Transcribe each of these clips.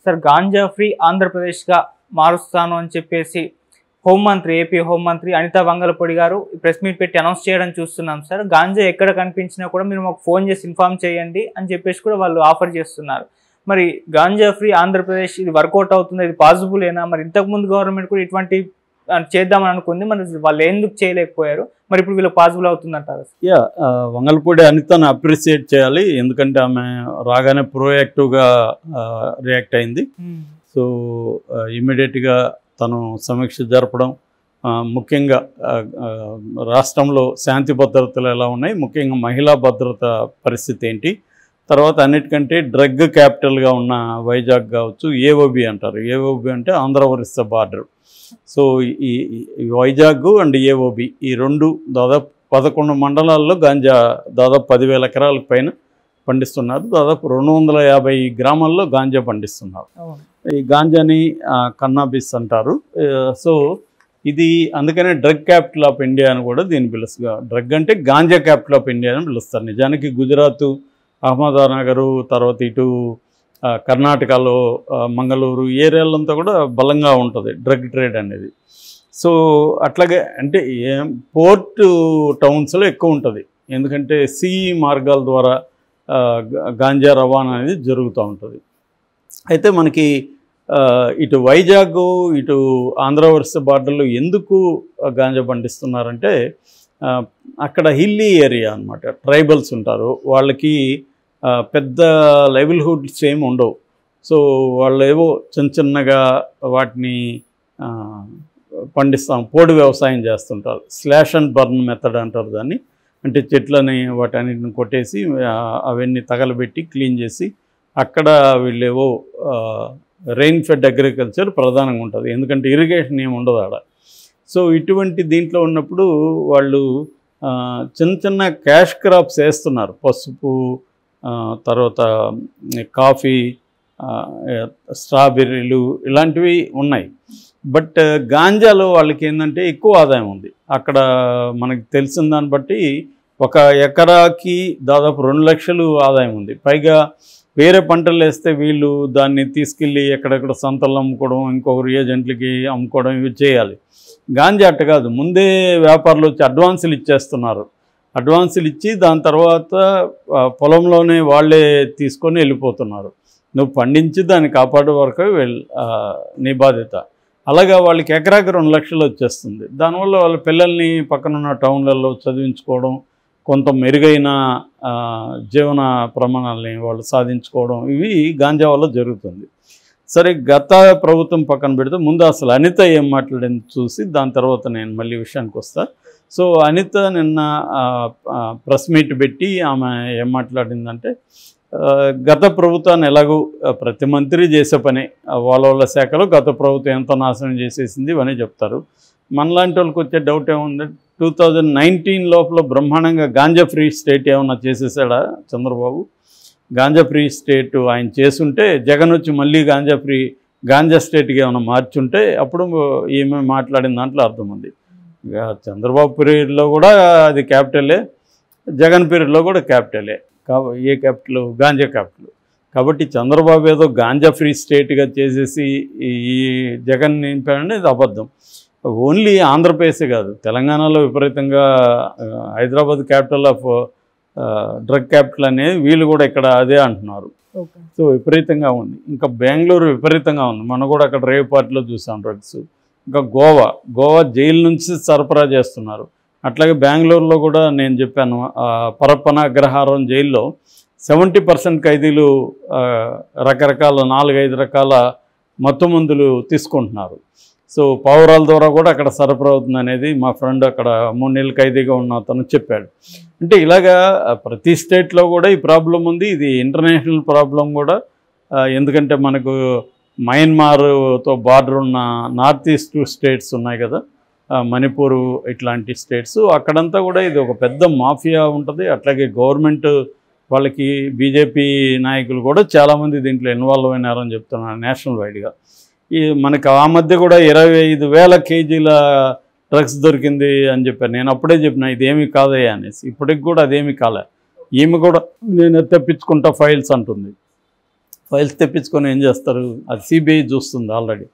Sir ganja free ఆంధ్రప్రదేశ్గా మారుస్తాను అని చెప్పేసి ఏపీ హోంమంత్రి అనితా వంగలపూడి గారు ప్రెస్ మీట్ పెట్టి అనౌన్స్ చేయడం చూస్తున్నాం సార్. గాంజా ఎక్కడ కనిపించినా కూడా మీరు మాకు ఫోన్ చేసి ఇన్ఫార్మ్ చేయండి అని చెప్పేసి కూడా వాళ్ళు ఆఫర్ చేస్తున్నారు. మరి గాంజా ఫ్రీ ఆంధ్రప్రదేశ్ ఇది వర్కౌట్ అవుతుంది, ఇది పాసిబులేనా? మరి ఇంతకుముందు గవర్నమెంట్ కూడా ఇటువంటి చేద్దామని అనుకుంది, మరి వాళ్ళు ఎందుకు చేయలేకపోయారు? మరి ఇప్పుడు వీళ్ళకి పాసిబుల్ అవుతుందంటారు? వంగలపూడి అనితను అప్రిషియేట్ చేయాలి, ఎందుకంటే ఆమె రాగానే ప్రోయాక్టివ్గా రియాక్ట్ అయింది. సో ఇమ్మీడియట్గా తను సమీక్ష జరపడం, ముఖ్యంగా రాష్ట్రంలో శాంతి భద్రతలు ఎలా ఉన్నాయి, ముఖ్యంగా మహిళా భద్రత పరిస్థితి ఏంటి, తర్వాత అన్నిటికంటే డ్రగ్ క్యాపిటల్గా ఉన్న వైజాగ్ కావచ్చు, ఏఓబి అంటారు. ఏఓబి అంటే ఆంధ్ర ఒరిస్సా బార్డర్. సో ఈ వైజాగ్ అండ్ ఏఓబి ఈ రెండు దాదాపు 11 మండలాల్లో గాంజా దాదాపు 10,000 ఎకరాలకు పైన పండిస్తున్నారు. దాదాపు 250 గ్రామాల్లో గాంజా పండిస్తున్నారు. ఈ గాంజాని కన్నాబిస్ అంటారు. సో ఇది అందుకనే డ్రగ్ క్యాపిటల్ ఆఫ్ ఇండియా అని కూడా దీన్ని పిలుస్తుగా. డ్రగ్ అంటే గాంజా క్యాపిటల్ ఆఫ్ ఇండియా అని పిలుస్తారు. నిజానికి గుజరాత్, అహ్మదానగరు, తర్వాత ఇటు కర్ణాటకలో మంగళూరు ఏరియాలంతా కూడా బలంగా ఉంటుంది డ్రగ్ ట్రేడ్ అనేది. సో అట్లాగే అంటే పోర్ట్ టౌన్స్లో ఎక్కువ ఉంటుంది, ఎందుకంటే సీ మార్గాల ద్వారా గాంజా రవాణా అనేది జరుగుతూ ఉంటుంది. అయితే మనకి ఇటు వైజాగ్, ఇటు ఆంధ్ర ఒరిస్సా బార్డర్లో ఎందుకు గాంజా పండిస్తున్నారంటే అక్కడ హిల్లీ ఏరియా అన్నమాట. ట్రైబల్స్ ఉంటారు, వాళ్ళకి పెద్ద లైవ్లీహుడ్స్ ఏమి ఉండవు. సో వాళ్ళు ఏవో చిన్నగా వాటిని పండిస్తాం, పోడు వ్యవసాయం చేస్తుంటారు. స్లాష్ అండ్ బర్న్ మెథడ్ అంటారు దాన్ని. అంటే చెట్లని వాటన్నిటిని కొట్టేసి అవన్నీ తగలబెట్టి క్లీన్ చేసి అక్కడ వీళ్ళేవో రెయిన్ ఫెడ్ అగ్రికల్చర్ ప్రధానంగా ఉంటుంది, ఎందుకంటే ఇరిగేషన్ ఏమి ఉండదు ఆడ. సో ఇటువంటి దీంట్లో ఉన్నప్పుడు వాళ్ళు చిన్న క్యాష్ క్రాప్స్ వేస్తున్నారు. పసుపు, తర్వాత కాఫీ, స్ట్రాబెర్రీలు ఇలాంటివి ఉన్నాయి. బట్ గాంజాలో వాళ్ళకి ఏంటంటే ఎక్కువ ఆదాయం ఉంది. అక్కడ మనకి తెలిసిన దాన్ని బట్టి 1 ఎకరాకి దాదాపు 2 లక్షలు ఆదాయం ఉంది. పైగా వేరే పంటలు వేస్తే వీళ్ళు దాన్ని తీసుకెళ్ళి ఎక్కడెక్కడ సంతలు అమ్ముకోవడం, ఇంకొకరు ఏజెంట్లకి అమ్ముకోవడం, ఇవి చేయాలి. గాంజా అట్ట కాదు, ముందే వ్యాపారులు వచ్చి అడ్వాన్సులు ఇచ్చేస్తున్నారు. అడ్వాన్సులు ఇచ్చి దాని తర్వాత పొలంలోనే వాళ్ళే తీసుకొని వెళ్ళిపోతున్నారు. నువ్వు పండించి దాన్ని కాపాడే వరకు నీ బాధ్యత. అలాగా వాళ్ళకి ఎకరాకి 2 లక్షలు వచ్చేస్తుంది. దానివల్ల వాళ్ళ పిల్లల్ని పక్కనున్న టౌన్లలో చదివించుకోవడం, కొంత మెరుగైన జీవన ప్రమాణాలని వాళ్ళు సాధించుకోవడం, ఇవి గాంజా వల్ల జరుగుతుంది. సరే, గత ప్రభుత్వం పక్కన పెడితే ముందు అసలు అనిత ఏం మాట్లాడింది చూసి దాని తర్వాత నేను మళ్ళీ విషయానికి వస్తా. సో అనిత నిన్న ప్రెస్ మీట్ పెట్టి ఆమె ఏం మాట్లాడిందంటే, గత ప్రభుత్వాన్ని ఎలాగూ ప్రతి మంత్రి చేసే పని, వాళ్ళ శాఖలో గత ప్రభుత్వం ఎంత నాశనం చేసేసింది ఇవన్నీ చెప్తారు. మనలాంటి వాళ్ళకి వచ్చే డౌట్ ఏముందంటే 2019 లోపల బ్రహ్మాండంగా గాంజా ఫ్రీ స్టేట్ ఏమన్నా చేసేసాడా చంద్రబాబు? గాంజా ఫ్రీ స్టేట్ ఆయన చేసుంటే జగన్ వచ్చి మళ్ళీ గాంజా స్టేట్కి ఏమైనా మార్చుంటే అప్పుడు ఏమేమి మాట్లాడిన దాంట్లో అర్థం ఉంది. చంద్రబాబు పీరియడ్లో కూడా అది క్యాపిటలే, జగన్ పీరియడ్లో కూడా క్యాపిటలే. ఏ క్యాపిటల్? గాంజా క్యాపిటల్. కాబట్టి చంద్రబాబు ఏదో గాంజా ఫ్రీ స్టేట్గా చేసేసి ఈ జగన్ నింపాడని ఇది అబద్ధం. ఓన్లీ ఆంధ్రప్రదేశే కాదు, తెలంగాణలో విపరీతంగా Hyderabad capital of drug capital అనేది వీళ్ళు కూడా ఇక్కడ అదే అంటున్నారు. సో విపరీతంగా ఉంది. ఇంకా బెంగళూరు విపరీతంగా ఉంది, మనం కూడా అక్కడ రేవ్ పార్టీలో చూసాం డ్రగ్స్. ఇంకా గోవా జైలు నుంచి సరఫరా చేస్తున్నారు. అట్లాగే బెంగళూరులో కూడా నేను చెప్పాను, పరప్పన అగ్రహారం జైల్లో 70% ఖైదీలు రకరకాల 4-5 రకాల మత్తు మందులు తీసుకుంటున్నారు. సో పావురాల ద్వారా కూడా అక్కడ సరఫరా అవుతుంది అనేది మా ఫ్రెండ్ అక్కడ 3 నెలలు ఖైదీగా ఉన్న అతను చెప్పాడు. అంటే ఇలాగా ప్రతి స్టేట్లో కూడా ఈ ప్రాబ్లం ఉంది. ఇది ఇంటర్నేషనల్ ప్రాబ్లం కూడా, ఎందుకంటే మనకు మయన్మార్తో బార్డర్ ఉన్న నార్త్ ఈస్ట్ స్టేట్స్ ఉన్నాయి కదా, మణిపూర్ ఇట్లాంటి స్టేట్స్, అక్కడంతా కూడా ఇది ఒక పెద్ద మాఫియా ఉంటుంది. అట్లాగే గవర్నమెంట్ వాళ్ళకి బీజేపీ నాయకులు కూడా చాలామంది దీంట్లో ఇన్వాల్వ్ అయినారని చెప్తున్నారు నేషనల్ వైడ్గా. ఈ మనకు ఆ మధ్య కూడా 25,000 కేజీల డ్రగ్స్ దొరికింది అని చెప్పారు. నేను అప్పుడే చెప్పిన ఇదేమీ కాదయ్యా అనేసి. ఇప్పటికి కూడా అదేమీ కాలే. ఈమె కూడా నేను తెప్పించుకుంటా ఫైల్స్ అంటుంది. ఫైల్స్ తెప్పించుకొని ఏం చేస్తారు, అది సిబిఐ చూస్తుంది ఆల్రెడీ.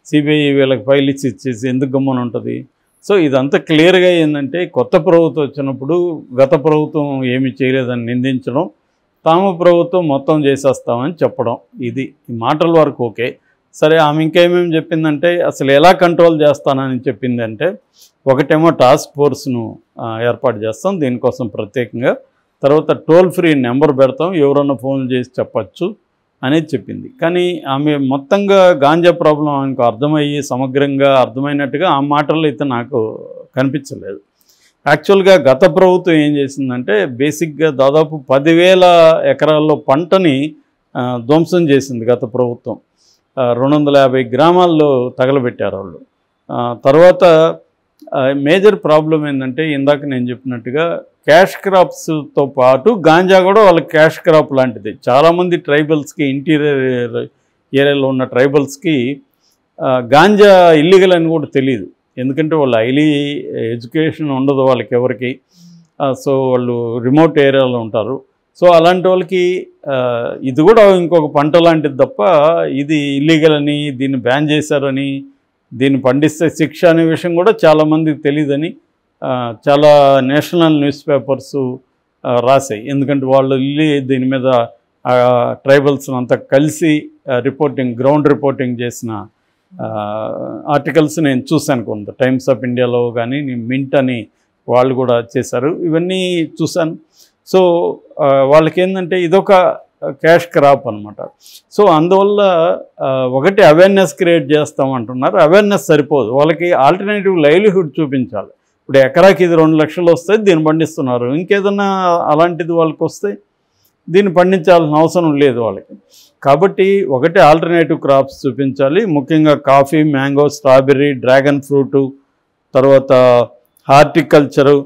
సిబిఐ వీళ్ళకి ఫైల్ ఇచ్చేసి ఎందుకు గమ్మని ఉంటుంది. సో ఇదంతా క్లియర్గా ఏంటంటే కొత్త ప్రభుత్వం వచ్చినప్పుడు గత ప్రభుత్వం ఏమీ చేయలేదని నిందించడం, తాము ప్రభుత్వం మొత్తం చేసేస్తామని చెప్పడం, ఇది ఈ మాటల వరకు ఓకే. సరే, ఆమె ఇంకేమేమి చెప్పిందంటే అసలు ఎలా కంట్రోల్ చేస్తానని చెప్పిందంటే, ఒకటేమో టాస్క్ ఫోర్స్ను ఏర్పాటు చేస్తాం దీనికోసం ప్రత్యేకంగా, తర్వాత టోల్ ఫ్రీ నెంబర్ పెడతాం, ఎవరన్నా ఫోన్ చేసి చెప్పచ్చు అనేది చెప్పింది. కానీ ఆమె మొత్తంగా గాంజా ప్రాబ్లం ఆమెకు అర్థమయ్యి సమగ్రంగా అర్థమైనట్టుగా ఆ మాటల్లో అయితే నాకు కనిపించలేదు. యాక్చువల్గా గత ప్రభుత్వం ఏం చేసిందంటే బేసిక్గా దాదాపు 10,000 ఎకరాల్లో పంటని ధ్వంసం చేసింది గత ప్రభుత్వం. 250 గ్రామాల్లో తగలబెట్టారు వాళ్ళు. తర్వాత మేజర్ ప్రాబ్లం ఏంటంటే ఇందాక నేను చెప్పినట్టుగా క్యాష్ క్రాప్స్తో పాటు గాంజా కూడా వాళ్ళకి క్యాష్ క్రాప్ లాంటిది. చాలామంది ట్రైబల్స్కి, ఇంటీరియర్ ఏరియాలో ఉన్న ట్రైబల్స్కి గాంజా ఇల్లీగల్ అని కూడా తెలియదు. ఎందుకంటే వాళ్ళు హైలీ ఎడ్యుకేషన్ ఉండదు వాళ్ళకి ఎవరికి. సో వాళ్ళు రిమోట్ ఏరియాలో ఉంటారు. సో అలాంటి వాళ్ళకి ఇది కూడా ఇంకొక పంట లాంటిది తప్ప ఇది ఇల్లీగల్ అని, దీన్ని బ్యాన్ చేశారని, దీన్ని పండిస్తే శిక్ష అనే విషయం కూడా చాలామందికి తెలియదని చాలా నేషనల్ న్యూస్ పేపర్స్ రాశాయి. ఎందుకంటే వాళ్ళు వెళ్ళి దీని మీద ట్రైబల్స్ అంతా కలిసి గ్రౌండ్ రిపోర్టింగ్ చేసిన ఆర్టికల్స్ నేను చూశాను. కొంత టైమ్స్ ఆఫ్ ఇండియాలో కానీ మింట్ అని వాళ్ళు కూడా చేశారు, ఇవన్నీ చూశాను. సో వాళ్ళకి ఏంటంటే ఇదొక క్యాష్ క్రాప్ అనమాట. సో అందువల్ల ఒకటి అవేర్నెస్ క్రియేట్ చేస్తామంటున్నారు. అవేర్నెస్ సరిపోదు, వాళ్ళకి ఆల్టర్నేటివ్ లైవ్లీహుడ్ చూపించాలి. ఇప్పుడు ఎకరాకి ఇది 2 లక్షలు వస్తే దీన్ని పండిస్తున్నారు, ఇంకేదన్నా అలాంటిది వాళ్ళకి వస్తే దీన్ని పండించాల్సిన అవసరం లేదు వాళ్ళకి. కాబట్టి ఒకటి ఆల్టర్నేటివ్ క్రాప్స్ చూపించాలి, ముఖ్యంగా coffee, mango, strawberry, dragon fruit, తర్వాత హార్టికల్చరు,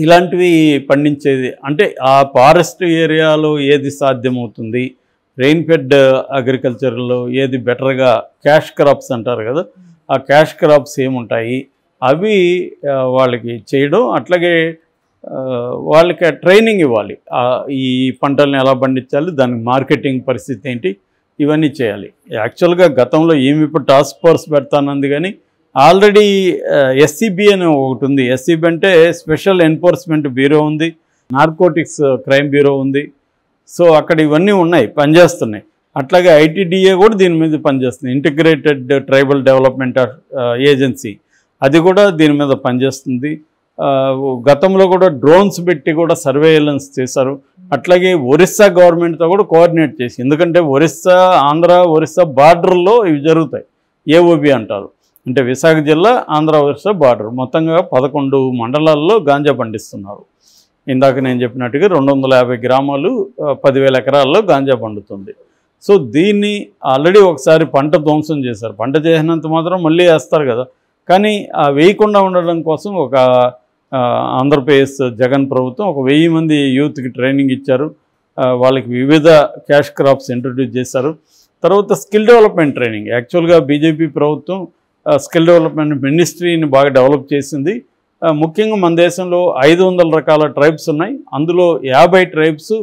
ఇలాంటివి పండించేది. అంటే ఆ ఫారెస్ట్ ఏరియాలో ఏది సాధ్యమవుతుంది, రెయిన్ ఫెడ్ అగ్రికల్చర్లో ఏది బెటర్గా, క్యాష్ క్రాప్స్ అంటారు కదా, ఆ క్యాష్ క్రాప్స్ ఏముంటాయి అవి వాళ్ళకి చేయడం. అట్లాగే వాళ్ళకి ట్రైనింగ్ ఇవ్వాలి, ఈ పంటలను ఎలా పండించాలి, దానికి మార్కెటింగ్ పరిస్థితి ఏంటి, ఇవన్నీ చేయాలి. యాక్చువల్గా గతంలో ఏమి ఇప్పుడు టాస్క్ ఫోర్స్ పెడతానంది, కానీ ఆల్రెడీ ఎస్సీబీ అని ఒకటి ఉంది. ఎస్సీబీ అంటే స్పెషల్ ఎన్ఫోర్స్మెంట్ బ్యూరో ఉంది, నార్కోటిక్స్ క్రైమ్ బ్యూరో ఉంది. సో అక్కడ ఇవన్నీ ఉన్నాయి, పనిచేస్తున్నాయి. అట్లాగే ఐటీడీఏ కూడా దీని మీద పనిచేస్తుంది, ఇంటిగ్రేటెడ్ ట్రైబల్ డెవలప్మెంట్ ఏజెన్సీ, అది కూడా దీని మీద పనిచేస్తుంది. గతంలో కూడా డ్రోన్స్ పెట్టి కూడా సర్వేలెన్స్ చేశారు. అట్లాగే ఒరిస్సా గవర్నమెంట్తో కూడా కోఆర్డినేట్ చేసి, ఎందుకంటే ఒరిస్సా బార్డర్లో ఇవి జరుగుతాయి, ఏఓబి అంటారు. అంటే విశాఖ జిల్లా ఒరిస్సా బార్డర్ మొత్తంగా 11 మండలాల్లో గాంజా పండిస్తున్నారు. ఇందాక నేను చెప్పినట్టుగా 250 గ్రామాలు 10,000 ఎకరాల్లో గాంజా పండుతుంది. సో దీన్ని ఆల్రెడీ ఒకసారి పంట ధ్వంసం చేశారు. పంట చేసినంత మాత్రం మళ్ళీ వేస్తారు కదా, కానీ ఆ వేయకుండా ఉండడం కోసం ఒక ఆంధ్రప్రదేశ్ జగన్ ప్రభుత్వం ఒక 1000 మంది యూత్కి ట్రైనింగ్ ఇచ్చారు. వాళ్ళకి వివిధ క్యాష్ క్రాప్స్ ఇంట్రడ్యూస్ చేశారు. తర్వాత స్కిల్ డెవలప్మెంట్ ట్రైనింగ్, యాక్చువల్గా బీజేపీ ప్రభుత్వం స్కిల్ డెవలప్మెంట్ మినిస్ట్రీని బాగా డెవలప్ చేసింది. ముఖ్యంగా మన దేశంలో 500 రకాల ట్రైబ్స్ ఉన్నాయి. అందులో 50 ట్రైబ్స్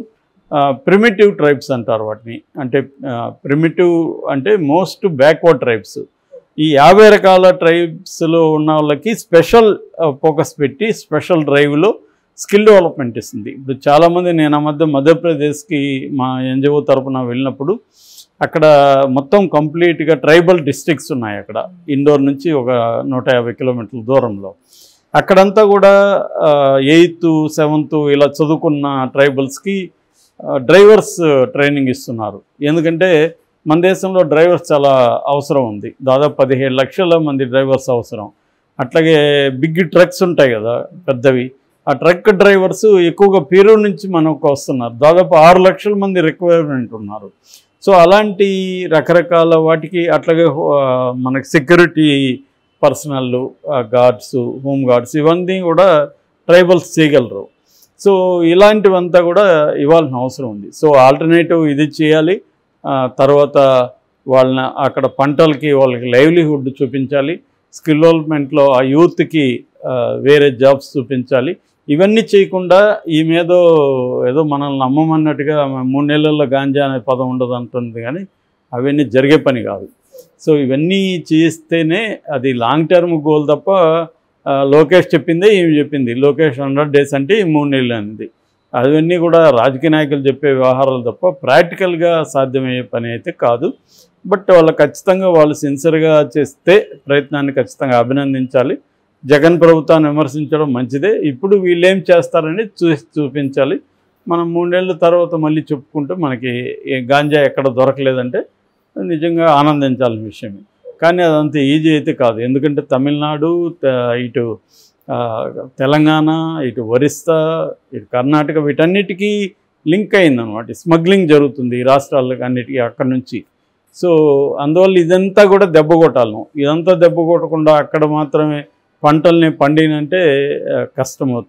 ప్రిమిటివ్ ట్రైబ్స్ అంటారు వాటిని. అంటే ప్రిమిటివ్ అంటే మోస్ట్ బ్యాక్వర్డ్ ట్రైబ్స్. ఈ 50 రకాల ట్రైబ్స్లో ఉన్న వాళ్ళకి స్పెషల్ ఫోకస్ పెట్టి స్పెషల్ డ్రైవ్లో స్కిల్ డెవలప్మెంట్ ఇస్తుంది. ఇప్పుడు చాలామంది, నేను ఆ మధ్యప్రదేశ్కి మా ఎన్జిఓ తరఫున వెళ్ళినప్పుడు అక్కడ మొత్తం కంప్లీట్గా ట్రైబల్ డిస్ట్రిక్ట్స్ ఉన్నాయి. అక్కడ ఇండోర్ నుంచి ఒక 150 కిలోమీటర్ల దూరంలో. అక్కడంతా కూడా 8th 7th ఇలా చదువుకున్న ట్రైబల్స్కి డ్రైవర్స్ ట్రైనింగ్ ఇస్తున్నారు. ఎందుకంటే మన దేశంలో డ్రైవర్స్ చాలా అవసరం ఉంది, దాదాపు 17 లక్షల మంది డ్రైవర్స్ అవసరం. అట్లాగే బిగ్ ట్రక్స్ ఉంటాయి కదా పెద్దవి, ఆ ట్రక్ డ్రైవర్స్ ఎక్కువగా పేరూరు నుంచి మనకు వస్తున్నారు, దాదాపు 6 లక్షల మంది రిక్వైర్మెంట్ ఉన్నారు. సో అలాంటి రకరకాల వాటికి, అట్లాగే మనకి security personal, guards, home guards, ఇవన్నీ కూడా ట్రైబల్స్ చేయగలరు. సో ఇలాంటివంతా కూడా ఇవ్వాల్సిన అవసరం ఉంది. సో ఆల్టర్నేటివ్ ఇది చేయాలి. తర్వాత వాళ్ళని అక్కడ పంటలకి వాళ్ళకి లైవ్లీహుడ్ చూపించాలి. స్కిల్ డెవలప్మెంట్లో ఆ యూత్కి వేరే జాబ్స్ చూపించాలి. ఇవన్నీ చేయకుండా ఈమెదో ఏదో మనల్ని నమ్మమన్నట్టుగా 3 నెలల్లో గాంజా అనే పదం ఉండదు అంటుంది, కానీ అవన్నీ జరిగే పని కాదు. సో ఇవన్నీ చేస్తేనే అది లాంగ్ టర్మ్ గోల్ తప్ప లోకేష్ చెప్పిందే ఈమె చెప్పింది. లోకేష్ 100 days అంటే 3 నెలలు అనేది. అవన్నీ కూడా రాజకీయ నాయకులు చెప్పే వ్యవహారాలు తప్ప ప్రాక్టికల్గా సాధ్యమయ్యే పని అయితే కాదు. బట్ వాళ్ళు ఖచ్చితంగా వాళ్ళు సిన్సియర్గా చేస్తే ప్రయత్నాన్ని ఖచ్చితంగా అభినందించాలి. జగన్ ప్రభుత్వాన్ని విమర్శించడం మంచిదే. ఇప్పుడు వీళ్ళేం చేస్తారని చూపించాలి. మనం 3 నెలల తర్వాత మళ్ళీ చెప్పుకుంటే మనకి గాంజా ఎక్కడ దొరకలేదంటే నిజంగా ఆనందించాల్సిన విషయమే. కానీ అదంత ఈజీ అయితే కాదు. ఎందుకంటే తమిళనాడు, ఇటు తెలంగాణ, ఇటు ఒరిస్సా, ఇటు కర్ణాటక వీటన్నిటికీ లింక్ అయిందనమాట. స్మగ్లింగ్ జరుగుతుంది ఈ రాష్ట్రాలకు అన్నిటికీ అక్కడ నుంచి. సో అందువల్ల ఇదంతా కూడా దెబ్బ కొట్టాలను. ఇదంతా దెబ్బ కొట్టకుండా అక్కడ మాత్రమే పంటల్ని పండినంటే కష్టమవుతుంది.